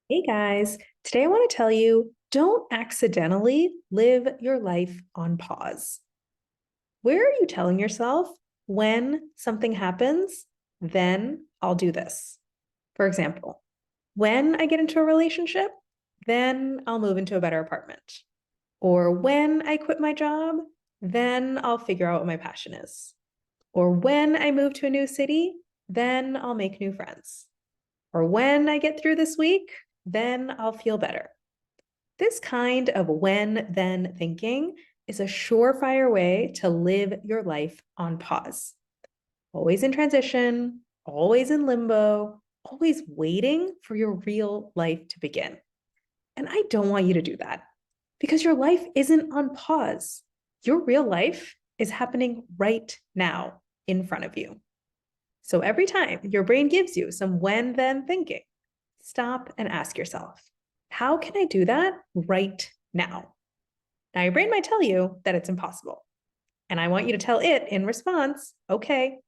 Hey guys, today I want to tell you don't accidentally live your life on pause. Where are you telling yourself when something happens, then I'll do this? For example, when I get into a relationship, then I'll move into a better apartment. Or when I quit my job, then I'll figure out what my passion is. Or when I move to a new city, then I'll make new friends. Or when I get through this week, then I'll feel better. This kind of when then thinking is a surefire way to live your life on pause. Always in transition, always in limbo, always waiting for your real life to begin. And I don't want you to do that because your life isn't on pause. Your real life is happening right now in front of you. So every time your brain gives you some when then thinking, stop and ask yourself, how can I do that right now? Now, your brain might tell you that it's impossible. And I want you to tell it in response, okay,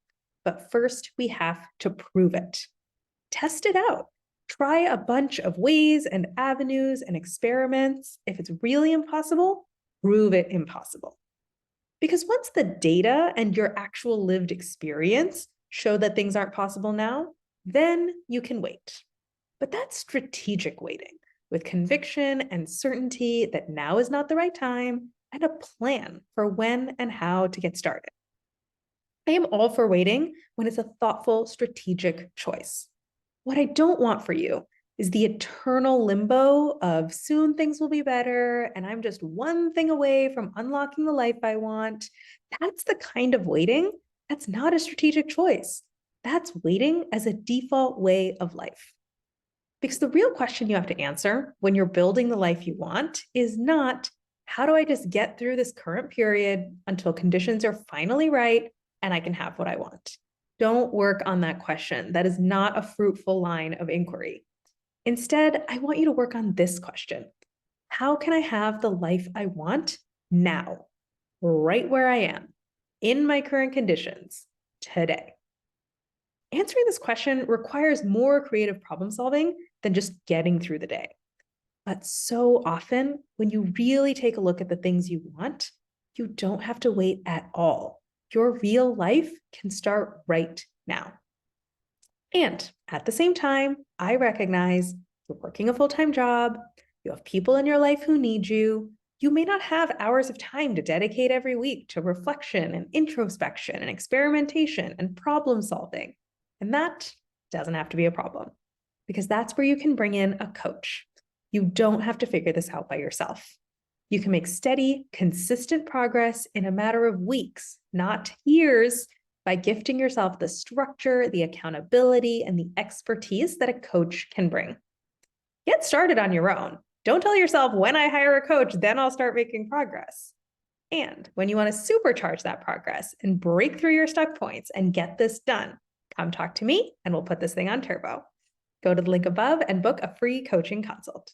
but first we have to prove it. Test it out. Try a bunch of ways and avenues and experiments. If it's really impossible, prove it impossible. Because once the data and your actual lived experience show that things aren't possible now, then you can wait. But that's strategic waiting with conviction and certainty that now is not the right time and a plan for when and how to get started. I am all for waiting when it's a thoughtful, strategic choice. What I don't want for you is the eternal limbo of soon things will be better and I'm just one thing away from unlocking the life I want. That's the kind of waiting that's not a strategic choice. That's waiting as a default way of life. Because the real question you have to answer when you're building the life you want is not, how do I just get through this current period until conditions are finally right and I can have what I want? Don't work on that question. That is not a fruitful line of inquiry. Instead, I want you to work on this question. How can I have the life I want now, right where I am, in my current conditions, today? Answering this question requires more creative problem solving than just getting through the day. But so often, when you really take a look at the things you want, you don't have to wait at all. Your real life can start right now. And at the same time, I recognize you're working a full-time job, you have people in your life who need you. You may not have hours of time to dedicate every week to reflection and introspection and experimentation and problem solving. And that doesn't have to be a problem because that's where you can bring in a coach. You don't have to figure this out by yourself. You can make steady, consistent progress in a matter of weeks, not years, by gifting yourself the structure, the accountability, and the expertise that a coach can bring. Get started on your own. Don't tell yourself, when I hire a coach, then I'll start making progress. And when you want to supercharge that progress and break through your stuck points and get this done, come talk to me and we'll put this thing on turbo. Go to the link above and book a free coaching consult.